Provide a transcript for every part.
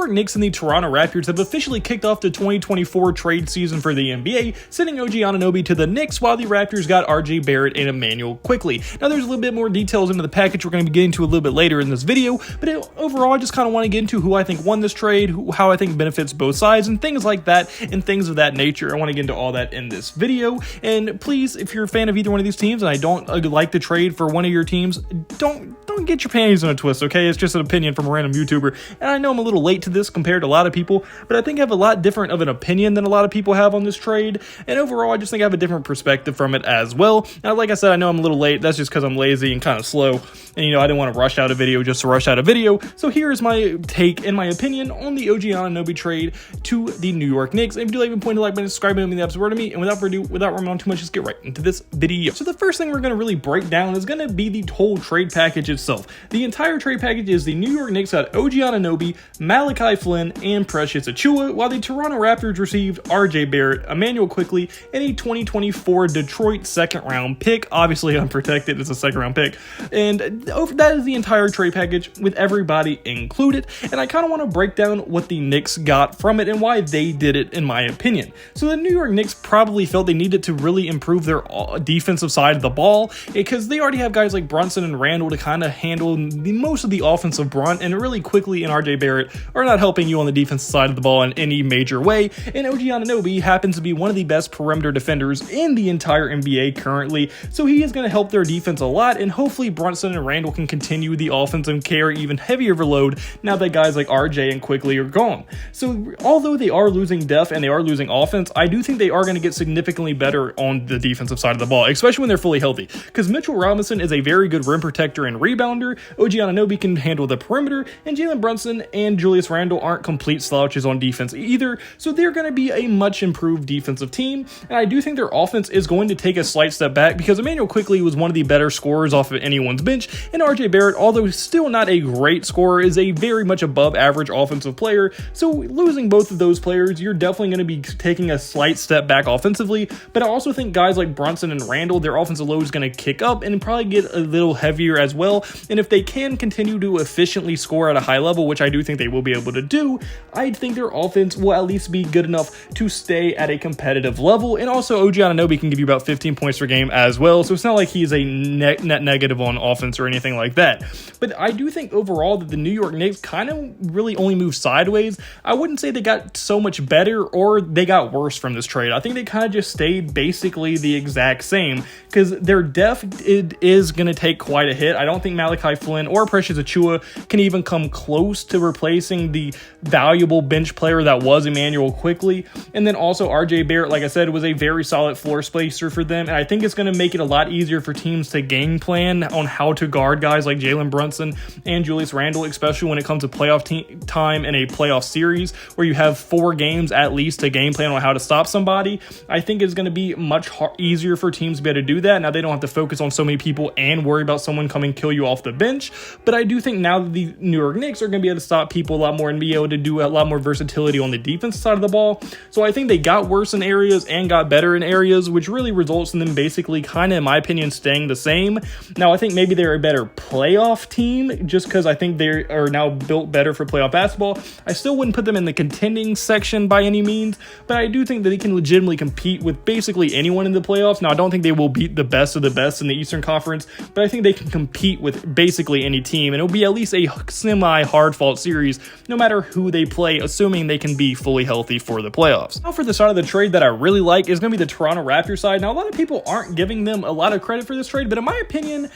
York Knicks and the Toronto Raptors have officially kicked off the 2024 trade season for the NBA, sending OG Anunoby to the Knicks while the Raptors got RJ Barrett and Emmanuel quickly. Now there's a little bit more details into the package we're going to be getting to a little bit later in this video, but overall I just kind of want to get into who I think won this trade, how I think benefits both sides, and things like that, and things of that nature. I want to get into all that in this video, and please, if you're a fan of either one of these teams and I don't like the trade for one of your teams, don't get your panties in a twist, okay? It's just an opinion from a random YouTuber, and I know I'm a little late to this compared to a lot of people, but I think I have a lot different of an opinion than a lot of people have on this trade, and overall I just think I have a different perspective from it as well. Now, like I said, I know I'm a little late. That's just because I'm lazy and kind of slow, and I didn't want to rush out a video just to rush out a video. So here is my take and my opinion on the OG Anunoby trade to the New York Knicks. And if you do like me, point to like button, subscribe, and the absolute word to me. And without further ado, without running on too much, just get right into this video. So the first thing we're going to really break down is going to be the whole trade package itself. The entire trade package is the New York Knicks got OG Anunoby, Malachi Flynn, and Precious Achiuwa, while the Toronto Raptors received RJ Barrett, Emmanuel quickly, and a 2024 Detroit second round pick. Obviously unprotected, it's a second round pick. And that is the entire trade package with everybody included. And I kind of want to break down what the Knicks got from it and why they did it, in my opinion. So the New York Knicks probably felt they needed to really improve their defensive side of the ball, because they already have guys like Brunson and Randall to kind of handle most of the offensive brunt, and really quickly and RJ Barrett are not helping you on the defensive side of the ball in any major way. And OG Anunoby happens to be one of the best perimeter defenders in the entire NBA currently, so he is going to help their defense a lot, and hopefully Brunson and Randall can continue the offense and carry even heavier of a load now that guys like RJ and Quickly are gone. So although they are losing depth and they are losing offense, I do think they are going to get significantly better on the defensive side of the ball, especially when they're fully healthy, because Mitchell Robinson is a very good rim protector and rebounder. OG Anunoby can handle the perimeter, and Jalen Brunson and Julius Randle aren't complete slouches on defense either, so they're going to be a much improved defensive team. And I do think their offense is going to take a slight step back, because Emmanuel Quickly was one of the better scorers off of anyone's bench, and RJ Barrett, although still not a great scorer, is a very much above average offensive player. So losing both of those players, you're definitely going to be taking a slight step back offensively. But I also think guys like Brunson and Randall, their offensive load is going to kick up and probably get a little heavier as well. And if they can continue to efficiently score at a high level, which I do think they will be able to do, I think their offense will at least be good enough to stay at a competitive level. And also OG Anunoby can give you about 15 points per game as well, so it's not like he's a net negative on offense or anything like that. But I do think overall that the New York Knicks kind of really only moved sideways. I wouldn't say they got so much better or they got worse from this trade. I think they kind of just stayed basically the exact same, because their depth is going to take quite a hit. I don't think Malachi Flynn or Precious Achiuwa can even come close to replacing the valuable bench player that was Emmanuel Quickly. And then also RJ Barrett, like I said, was a very solid floor spacer for them, and I think it's going to make it a lot easier for teams to game plan on how to guard guys like Jalen Brunson and Julius Randle, especially when it comes to playoff time in a playoff series where you have 4 games at least to game plan on how to stop somebody. I think it's going to be much easier for teams to be able to do that. Now they don't have to focus on so many people and worry about someone coming kill you off the bench, but I do think now that the New York Knicks are going to be able to stop people a lot more and be able to do a lot more versatility on the defense side of the ball. So I think they got worse in areas and got better in areas, which really results in them basically kind of, in my opinion, staying the same. Now I think maybe they're a better playoff team just because I think they are now built better for playoff basketball. I still wouldn't put them in the contending section by any means, but I do think that they can legitimately compete with basically anyone in the playoffs. Now I don't think they will beat the best of the best in the Eastern Conference, but I think they can compete with basically any team, and it'll be at least a semi-hard fought series no matter who they play, assuming they can be fully healthy for the playoffs. Now for the side of the trade that I really like is going to be the Toronto Raptors side. Now a lot of people aren't giving them a lot of credit for this trade, but in my opinion,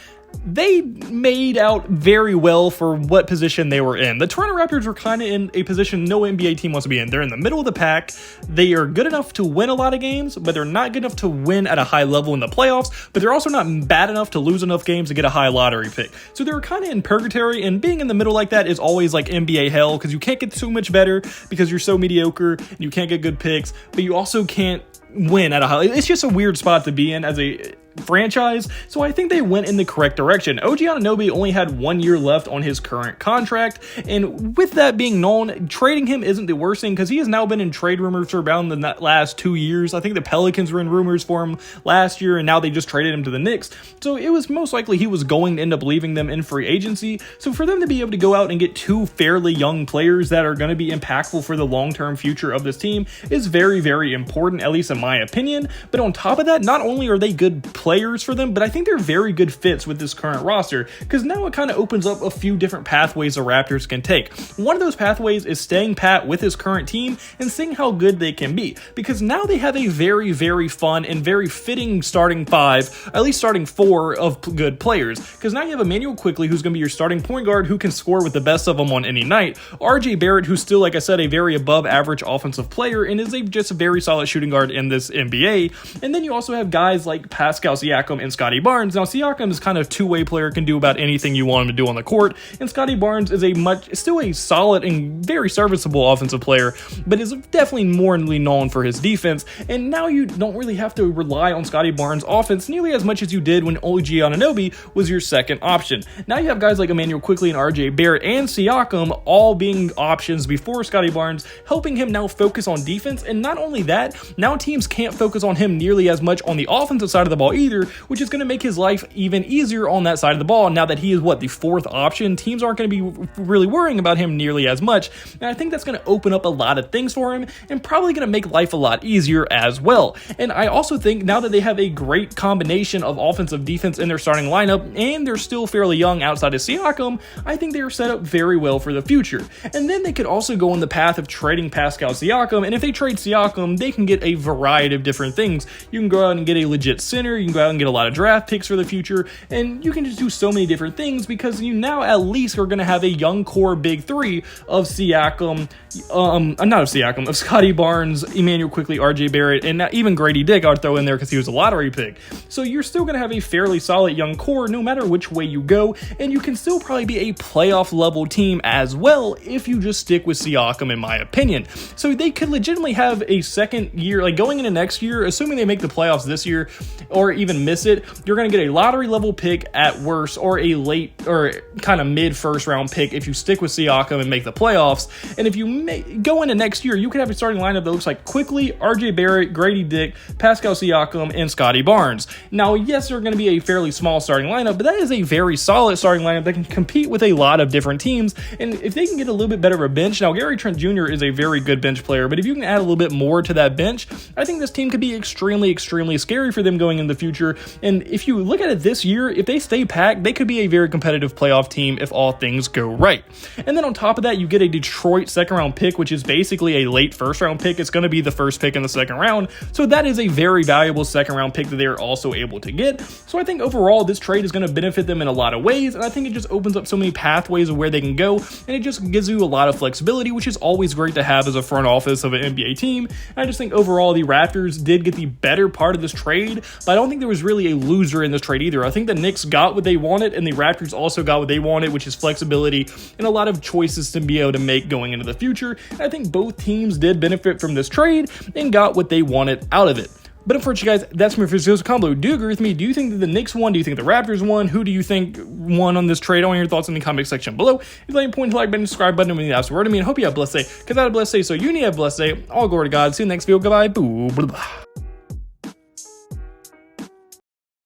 they made out very well for what position they were in. The Toronto Raptors were kind of in a position no NBA team wants to be in. They're in the middle of the pack. They are good enough to win a lot of games, but they're not good enough to win at a high level in the playoffs, but they're also not bad enough to lose enough games to get a high lottery pick. So they're kind of in purgatory, and being in the middle like that is always like NBA hell, because you can't get too much better because you're so mediocre, and you can't get good picks, but you also can't win at a high. It's just a weird spot to be in as a franchise, so I think they went in the correct direction. OG Anunoby only had 1 year left on his current contract, and with that being known, trading him isn't the worst thing because he has now been in trade rumors for about the last 2 years. I think the Pelicans were in rumors for him last year, and now they just traded him to the Knicks, so it was most likely he was going to end up leaving them in free agency. So for them to be able to go out and get two fairly young players that are going to be impactful for the long-term future of this team is very, very important, at least in my opinion. But on top of that, not only are they good players for them, but I think they're very good fits with this current roster, because now it kind of opens up a few different pathways the Raptors can take. One of those pathways is staying pat with his current team and seeing how good they can be, because now they have a very, very fun and very fitting starting five, at least starting four of good players, because now you have Emmanuel Quickley, who's going to be your starting point guard who can score with the best of them on any night, RJ Barrett, who's still, like I said, a very above average offensive player and is just a very solid shooting guard in this NBA. And then you also have guys like Pascal Siakam and Scotty Barnes. Now Siakam is kind of a two-way player, can do about anything you want him to do on the court, and Scotty Barnes is still a solid and very serviceable offensive player, but is definitely more known for his defense. And now you don't really have to rely on Scotty Barnes' offense nearly as much as you did when OG Anunoby was your second option. Now you have guys like Emmanuel Quickley and RJ Barrett and Siakam all being options before Scotty Barnes, helping him now focus on defense. And not only that, now teams can't focus on him nearly as much on the offensive side of the ball either, which is going to make his life even easier on that side of the ball. Now that he is the fourth option, teams aren't going to be really worrying about him nearly as much. And I think that's going to open up a lot of things for him and probably going to make life a lot easier as well. And I also think now that they have a great combination of offensive defense in their starting lineup, and they're still fairly young outside of Siakam, I think they are set up very well for the future. And then they could also go on the path of trading Pascal Siakam, and if they trade Siakam, they can get a variety of different things. You can go out and get a legit center, you can go out and get a lot of draft picks for the future, and you can just do so many different things because you now at least are going to have a young core big three of Siakam, of Scotty Barnes, Emmanuel Quickley, RJ Barrett, and even Grady Dick I would throw in there because he was a lottery pick. So you're still going to have a fairly solid young core no matter which way you go, and you can still probably be a playoff level team as well if you just stick with Siakam, in my opinion. So they could legitimately have a second year, like going into next year, assuming they make the playoffs this year or even miss it, you're going to get a lottery level pick at worst, or a late or kind of mid first round pick if you stick with Siakam and make the playoffs. And if you go into next year, you could have a starting lineup that looks like Quickley, RJ Barrett, Grady Dick, Pascal Siakam, and Scotty Barnes. Now, yes, they're going to be a fairly small starting lineup, but that is a very solid starting lineup that can compete with a lot of different teams. And if they can get a little bit better of a bench, now Gary Trent Jr. is a very good bench player, but if you can add a little bit more to that bench, I think this team could be extremely, extremely scary for them going in the future. And if you look at it this year, if they stay packed, they could be a very competitive playoff team if all things go right. And then on top of that, you get a Detroit second round pick, which is basically a late first round pick. It's going to be the first pick in the second round. So that is a very valuable second round pick that they are also able to get. So I think overall, this trade is going to benefit them in a lot of ways. And I think it just opens up so many pathways of where they can go. And it just gives you a lot of flexibility, which is always great to have as a front office of an NBA team. And I just think overall, the Raptors did get the better part of this trade, but I don't think there was really a loser in this trade either. I think the Knicks got what they wanted, and the Raptors also got what they wanted, which is flexibility and a lot of choices to be able to make going into the future. And I think both teams did benefit from this trade and got what they wanted out of it. But unfortunately, guys, that's my first combo. Do you agree with me? Do you think that the Knicks won? Do you think the Raptors won? Who do you think won on this trade? I want your thoughts in the comment section below. If you like, point to like button, subscribe button, and mean the absolute word to me. And hope you have a blessed day, because I had a blessed day, so you need to have a blessed day. All glory to God. See you next video. Goodbye. Boo. Blah, blah.